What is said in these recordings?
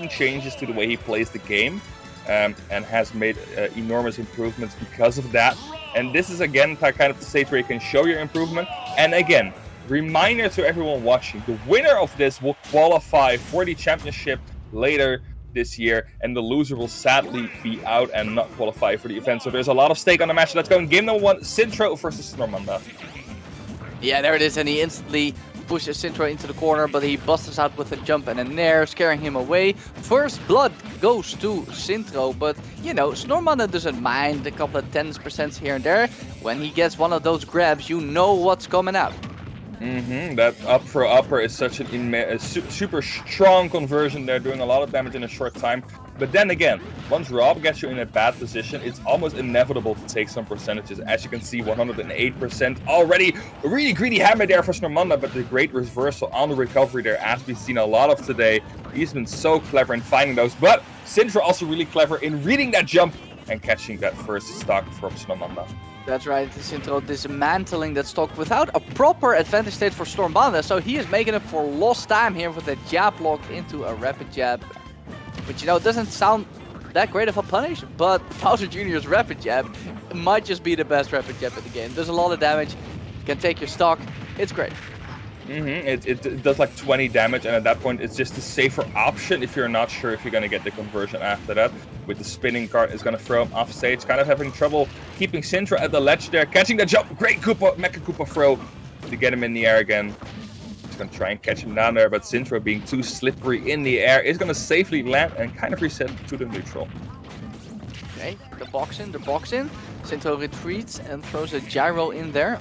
making changes to the way he plays the game, and has made enormous improvements because of that. And this is again kind of the stage where you can show your improvement. And again, reminder to everyone watching, the winner of this will qualify for the championship later this year, and the loser will sadly be out and not qualify for the event. So there's a lot of stake on the match. Let's go. Game number 1, Sintro versus Snormanda. Yeah, there it is, and he instantly pushes Sintro into the corner, but he busts out with a jump and a nair, scaring him away. First blood goes to Sintro, but you know, Snormanda doesn't mind a couple of 10% here and there. When he gets one of those grabs, you know what's coming out. That up for upper is such a super strong conversion. They're doing a lot of damage in a short time. But then again, once Rob gets you in a bad position, it's almost inevitable to take some percentages. As you can see, 108% already. A really greedy hammer there for Snormanda, but the great reversal on the recovery there, as we've seen a lot of today. He's been so clever in finding those. But Sintro also really clever in reading that jump and catching that first stock from Snormanda. That's right, Sintro dismantling that stock without a proper advantage state for Snormanda, so he is making up for lost time here with a jab lock into a rapid jab. Which, you know, doesn't sound that great of a punish, but Bowser Jr.'s rapid jab might just be the best rapid jab in the game. Does a lot of damage, can take your stock, it's great. It does like 20 damage, and at that point it's just a safer option if you're not sure if you're going to get the conversion after that. With the spinning card, it's going to throw him off stage, kind of having trouble keeping Sintro at the ledge there, catching the jump. Great Mecha Koopa throw to get him in the air again. He's going to try and catch him down there, but Sintro, being too slippery in the air, is going to safely land and kind of reset to the neutral. Okay, the box in. Sintro retreats and throws a gyro in there.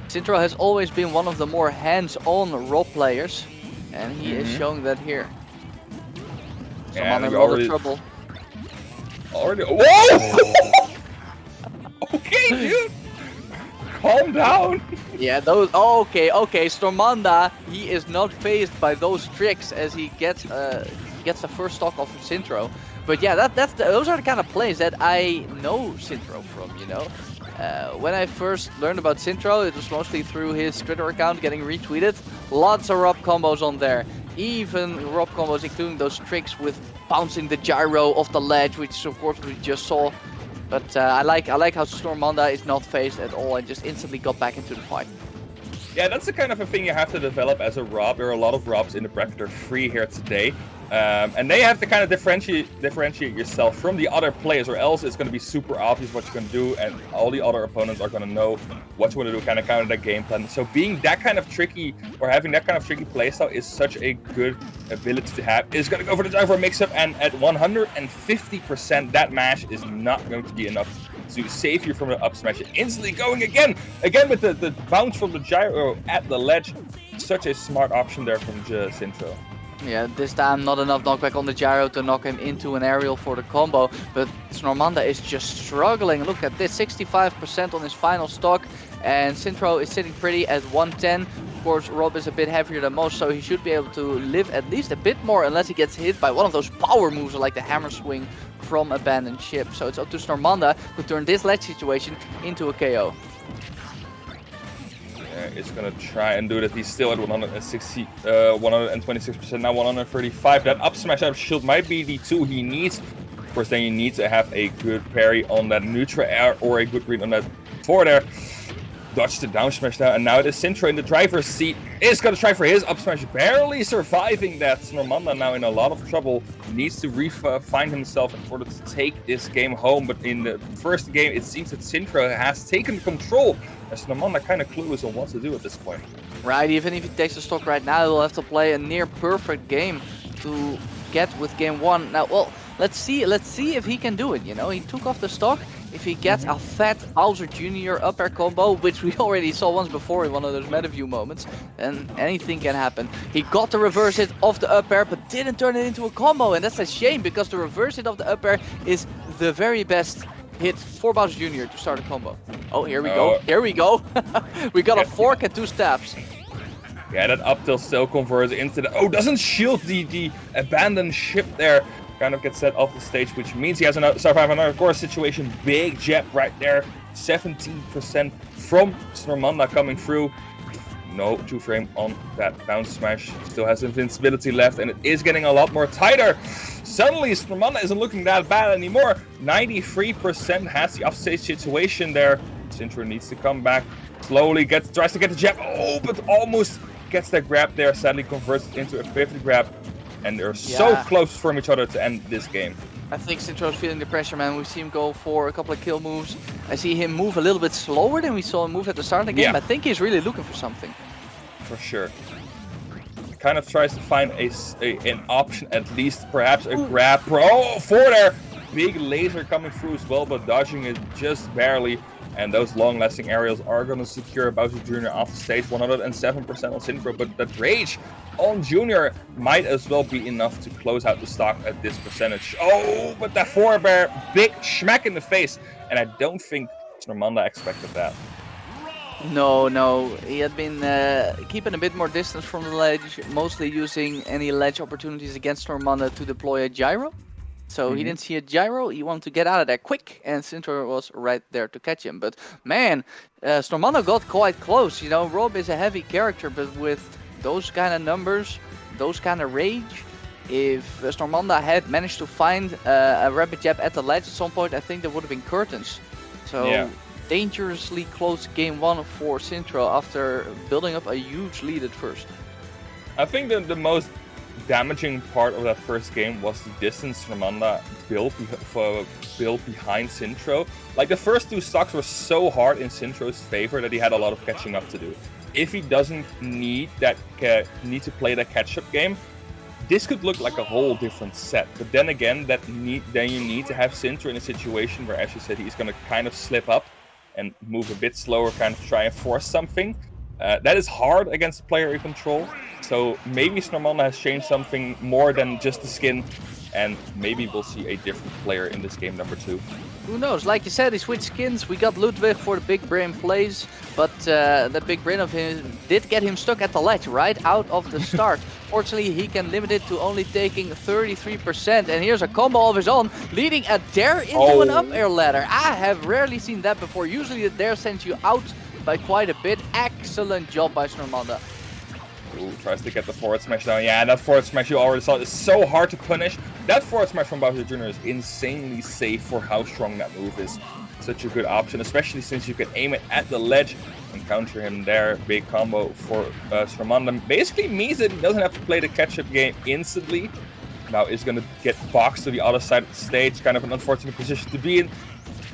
Sintro has always been one of the more hands-on role players, and he is showing that here. Someone in a lot of trouble. Whoa! Okay, dude! Calm down! Yeah, those. Okay. Snormanda, he is not phased by those tricks as he gets the first stock off of Sintro. But yeah, those are the kind of plays that I know Sintro from, you know. When I first learned about Sintro, it was mostly through his Twitter account getting retweeted. Lots of Rob combos on there. Even Rob combos including those tricks with bouncing the gyro off the ledge, which of course we just saw. But I like how Snormanda is not phased at all and just instantly got back into the fight. Yeah, that's the kind of a thing you have to develop as a Rob. There are a lot of Robs in the bracket. They're free here today. And they have to kind of differentiate yourself from the other players, or else it's going to be super obvious what you're going to do, and all the other opponents are going to know what you want to do, kind of counter that game plan. So being that kind of tricky, or having that kind of tricky playstyle, is such a good ability to have. It's going to go for the driver mix-up, and at 150%, that mash is not going to be enough to save you from the up smash. Instantly going again with the bounce from the gyro at the ledge. Such a smart option there from Sintro. Yeah, this time not enough knockback on the gyro to knock him into an aerial for the combo, but Snormanda is just struggling. Look at this, 65% on his final stock, and Sintro is sitting pretty at 110. Of course, Rob is a bit heavier than most, so he should be able to live at least a bit more unless he gets hit by one of those power moves like the hammer swing from Abandoned Ship. So it's up to Snormanda to turn this ledge situation into a KO. It's gonna try and do that. He's still at 160, 126%, now 135. That up smash out of shield might be the 2 he needs. Of course, then you need to have a good parry on that neutral air or a good read on that forward air. Dodge the down smash now, and now it is Sintro in the driver's seat. Is gonna try for his up smash, barely surviving that. Snormanda now in a lot of trouble. Needs to find himself in order to take this game home. But in the first game, it seems that Sintro has taken control. And Snormanda kind of clueless on what to do at this point. Right, even if he takes the stock right now, he'll have to play a near perfect game to get with game 1. Now, well, let's see if he can do it, you know. He took off the stock. If he gets a fat Bowser Jr. up air combo, which we already saw once before in one of those MetaView moments, then anything can happen. He got the reverse hit of the up air, but didn't turn it into a combo, and that's a shame because the reverse hit of the up air is the very best hit for Bowser Jr. to start a combo. Oh, here we go. Here we go. We got a fork and 2 stabs. Yeah, that up tilt still converts into the... Oh, doesn't shield the Abandoned Ship there. Kind of gets set off the stage, which means he has another survive another course situation. Big jab right there. 17% from Snormanda coming through. No 2-frame on that bounce smash. Still has invincibility left, and it is getting a lot more tighter. Suddenly, Snormanda isn't looking that bad anymore. 93% has the offstage situation there. Sintro needs to come back. Slowly tries to get the jab. Oh, but almost gets that grab there. Sadly converts it into a pivot grab. And they're so close from each other to end this game. I think Sintro's feeling the pressure, man. We see him go for a couple of kill moves. I see him move a little bit slower than we saw him move at the start of the game. Yeah. I think he's really looking for something. For sure. He kind of tries to find an option, at least perhaps a grab. Oh, forward there! Big laser coming through as well, but dodging it just barely. And those long-lasting aerials are going to secure Bowser Jr. off the stage. 107% on Sintro, but that rage on Junior might as well be enough to close out the stock at this percentage. Oh, but that forward bear, big smack in the face. And I don't think Snormanda expected that. No. He had been keeping a bit more distance from the ledge, mostly using any ledge opportunities against Snormanda to deploy a gyro. So he didn't see a gyro, he wanted to get out of there quick, and Sintro was right there to catch him. But man, Snormanda got quite close. You know, Rob is a heavy character, but with those kind of numbers, those kind of rage, if Snormanda had managed to find a rapid jab at the ledge at some point, I think there would have been curtains. So dangerously close game one for Sintro after building up a huge lead at first. I think that the most damaging part of that first game was the distance Snormanda built behind Sintro. Like, the first two stocks were so hard in Sintro's favor that he had a lot of catching up to do. If he doesn't need to play that catch-up game, this could look like a whole different set. But then again, then you need to have Sintro in a situation where, as you said, he's going to kind of slip up and move a bit slower, kind of try and force something. That is hard against player in control. So maybe Snormanda has changed something more than just the skin, and maybe we'll see a different player in this game number 2. Who knows? Like you said, he switched skins. We got Ludwig for the big brain plays, but that big brain of his did get him stuck at the ledge right out of the start. Fortunately, he can limit it to only taking 33%, and here's a combo of his own, leading a dare into an up air ladder. I have rarely seen that before. Usually the dare sends you out by quite a bit. Excellent job by Snormanda. Ooh, tries to get the forward smash down. Yeah, that forward smash you already saw is so hard to punish. That forward smash from Bowser Jr. is insanely safe for how strong that move is. Such a good option, especially since you can aim it at the ledge and counter him there. Big combo for Snormanda. Basically means that he doesn't have to play the catch-up game instantly. Now is going to get boxed to the other side of the stage. Kind of an unfortunate position to be in.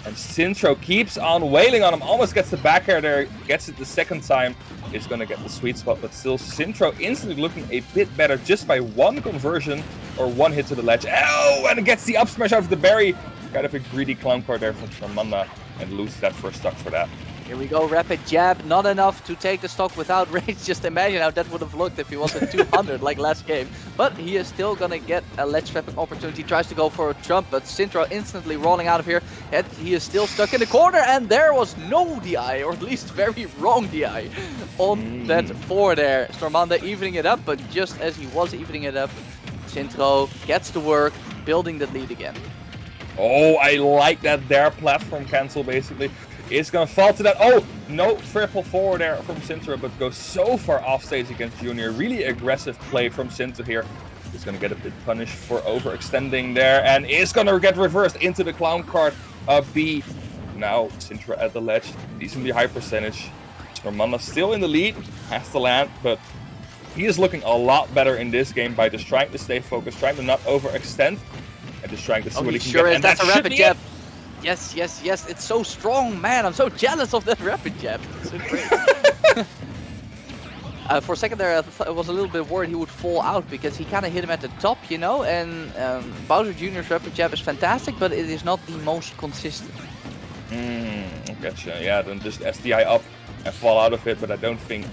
And Sintro keeps on wailing on him, almost gets the back air there, gets it the second time, is going to get the sweet spot, but still Sintro instantly looking a bit better just by one conversion, or one hit to the ledge. Oh, and it gets the up smash out of the berry. Kind of a greedy clown card there from Snormanda, and loses that first stock for that. Here we go, rapid jab, not enough to take the stock without rage. Just imagine how that would have looked if he was at 200 like last game. But he is still gonna get a ledge trapping opportunity, tries to go for a trump, but Sintro instantly rolling out of here. And he is still stuck in the corner, and there was no DI, or at least very wrong DI on that 4 there. Snormanda evening it up, but just as he was evening it up, Sintro gets to work, building the lead again. Oh, I like that there platform cancel basically. It's going to fall to that. Oh, no triple forward there from Sintro, but goes so far off stage against Junior. Really aggressive play from Sintro here. He's going to get a bit punished for overextending there, and is going to get reversed into the clown card of B. Now Sintro at the ledge, decently high percentage. Snormanda still in the lead, has to land, but he is looking a lot better in this game by just trying to stay focused, trying to not overextend, and just trying to see what he can get. And that's a rapid jab. Yes, it's so strong, man. I'm so jealous of that rapid jab. It's so great. For a second there, I was a little bit worried he would fall out because he kind of hit him at the top, you know, and Bowser Jr.'s rapid jab is fantastic, but it is not the most consistent. Gotcha. Yeah, then just SDI up and fall out of it, but I don't think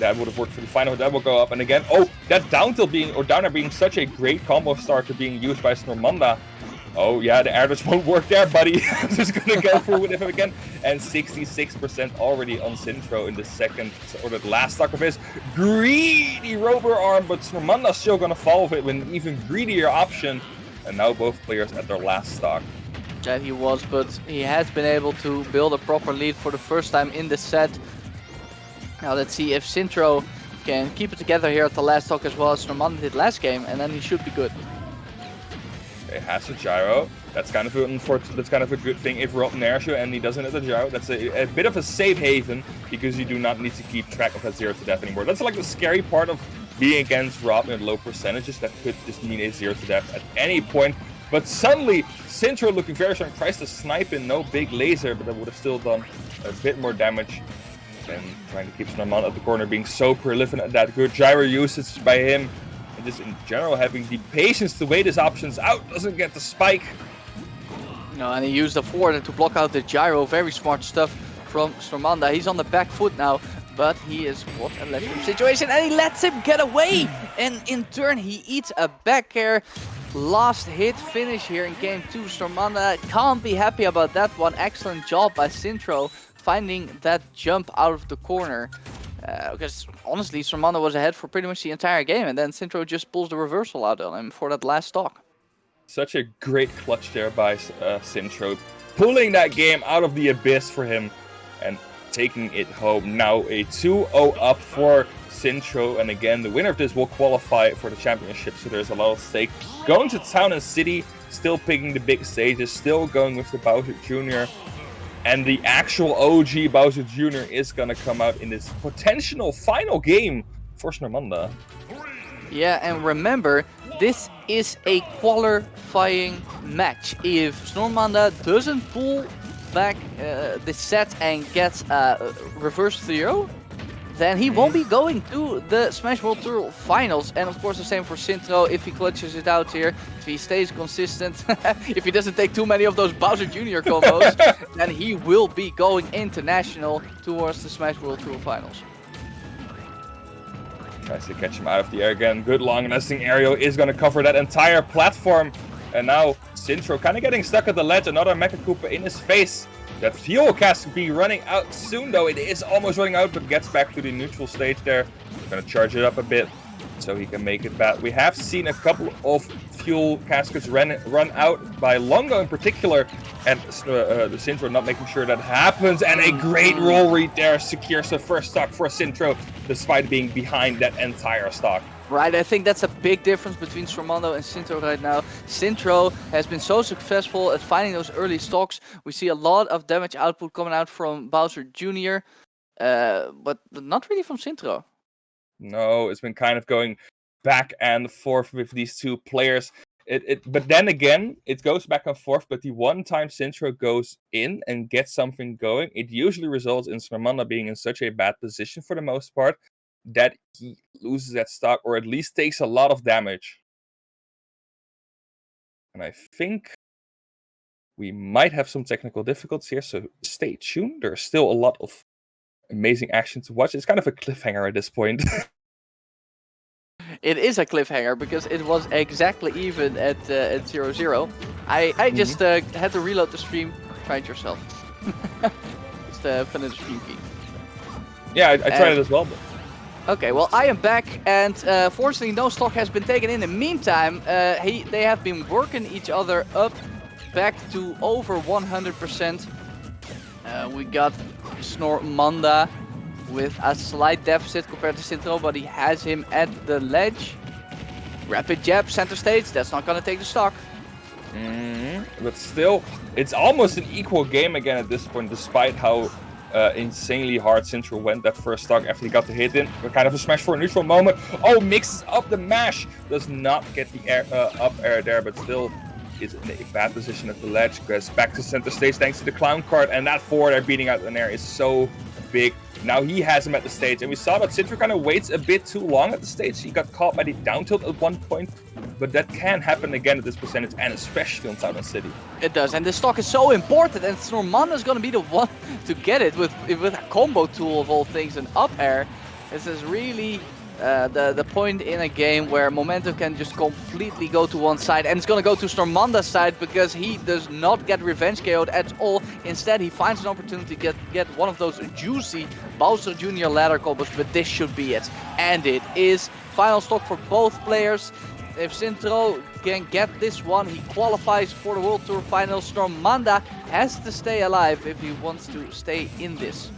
that would have worked for the final. That will go up, and again, oh, that down tilt being, or downer being such a great combo starter being used by Snormanda. Oh yeah, the air dash won't work there, buddy. I'm just gonna go through with him again. And 66% already on Sintro in the second, or the last stock of his. Greedy rover arm, but Snormanda's still gonna fall with it with an even greedier option. And now both players at their last stock. Yeah, he was, but he has been able to build a proper lead for the first time in the set. Now let's see if Sintro can keep it together here at the last stock as well as Snormanda did last game, and then he should be good. It has a gyro. That's kind of a good thing if Rob nares you and he doesn't have the gyro. That's a bit of a safe haven because you do not need to keep track of that 0 to death anymore. That's like the scary part of being against Rob in low percentages. That could just mean a 0 to death at any point. But suddenly, Sintro looking very strong, tries to snipe in, no big laser, but that would have still done a bit more damage. And trying to keep Snormanda at the corner, being so prolific at that good gyro usage by him. And just in general having the patience to wait his options out, doesn't get the spike. No, and he used the forward to block out the gyro. Very smart stuff from Snormanda. He's on the back foot now, but he is what a legendary situation, and he lets him get away. And in turn, he eats a back air. Last hit finish here in game 2. Snormanda can't be happy about that one. Excellent job by Sintro finding that jump out of the corner. Because honestly, Snormanda was ahead for pretty much the entire game, and then Sintro just pulls the reversal out on him for that last stock. Such a great clutch there by Sintro, pulling that game out of the abyss for him and taking it home. Now a 2-0 up for Sintro, and again, the winner of this will qualify for the championship, so there's a lot of stake. Going to Town and City, still picking the big stages, still going with the Bowser Jr., and the actual OG Bowser Jr. is gonna come out in this potential final game for Snormanda. Yeah, and remember, this is a qualifying match. If Snormanda doesn't pull back the set and gets a reverse 0, then he won't be going to the Smash World Tour finals. And of course the same for Sintro if he clutches it out here, if he stays consistent, if he doesn't take too many of those Bowser Jr. combos, then he will be going international towards the Smash World Tour finals. Tries to catch him out of the air again. Good long-lasting aerial is going to cover that entire platform. And now Sintro kind of getting stuck at the ledge. Another Mecha Koopa in his face. That fuel cask will be running out soon, though. It is almost running out, but gets back to the neutral stage there. Going to charge it up a bit so he can make it back. We have seen a couple of fuel caskets run out by Longo in particular, and the Sintro not making sure that happens. And a great roll read there secures the first stock for Sintro, despite being behind that entire stock. Right, I think that's a big difference between Snormanda and Sintro right now. Sintro has been so successful at finding those early stocks. We see a lot of damage output coming out from Bowser Jr., but not really from Sintro. No, it's been kind of going back and forth with these two players. But then again, it goes back and forth, but the one time Sintro goes in and gets something going, it usually results in Snormanda being in such a bad position for the most part that he loses that stock, or at least takes a lot of damage. And I think we might have some technical difficulties here, so stay tuned. There's still a lot of amazing action to watch. It's kind of a cliffhanger at this point. It is a cliffhanger because it was exactly even at 0-0. I just had to reload the stream. Try it yourself. It's the vanilla stream key. Yeah, I tried it as well. But... Okay, well, I am back, and fortunately no stock has been taken. In the meantime, they have been working each other up back to over 100%. We got Snormanda with a slight deficit compared to Sintro, but he has him at the ledge. Rapid jab, center stage, that's not going to take the stock. But still, it's almost an equal game again at this point, despite how insanely hard Sintro went that first stock after he got the hit in. Kind of a smash for a neutral moment. Oh, mixes up the mash. Does not get the air, up air there, but still is in a bad position at the ledge. Goes back to center stage thanks to the clown card, and that forward air beating out in air is so big. Now he has him at the stage, and we saw that Sintro kind of waits a bit too long at the stage. He got caught by the down tilt at one point, but that can happen again at this percentage, and especially on Southern City. It does, and this stock is so important, and Snormanda is going to be the one to get it with a combo tool of all things, an up air. This is really the point in a game where momentum can just completely go to one side, and it's going to go to Snormanda's side because he does not get revenge KO'd at all. Instead, he finds an opportunity to get one of those juicy Bowser Jr. ladder combos, but this should be it. And it is. Final stock for both players. If Sintro can get this one, he qualifies for the World Tour Finals. Snormanda has to stay alive if he wants to stay in this.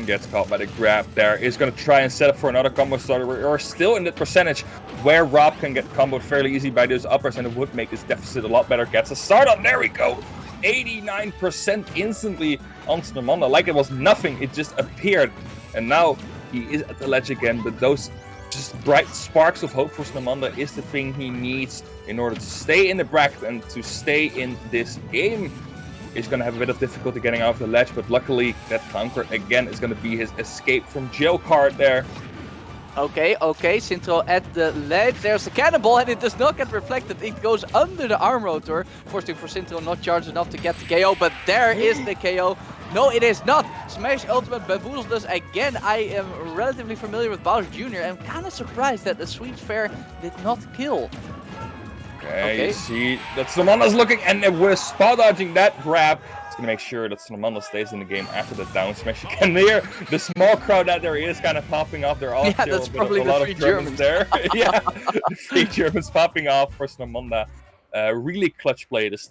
Gets caught by the grab there. Is going to try and set up for another combo starter. We're still in the percentage where Rob can get comboed fairly easy by those uppers, and it would make this deficit a lot better. Gets a start on. There we go. 89% instantly on Snormanda. Like it was nothing. It just appeared. And now he is at the ledge again. But those just bright sparks of hope for Snormanda is the thing he needs in order to stay in the bracket and to stay in this game. He's going to have a bit of difficulty getting out of the ledge, but luckily that counter again is going to be his escape from jail card there. Okay, Sintro at the ledge. There's the cannonball, and it does not get reflected. It goes under the arm rotor, forcing for Sintro not charged enough to get the KO, but there is the KO. No, it is not. Smash ultimate bamboozles us again. I am relatively familiar with Bowser Jr. and kind of surprised that the Sweet Fair did not kill. Okay, you see that Snormanda's looking, and with spot dodging that grab, it's going to make sure that Snormanda stays in the game after the down smash. You can hear the small crowd that there is kind of popping off. They're all that's probably a the lot three of Germans there. Yeah, the 3 Germans popping off for Snormanda. Really clutch play this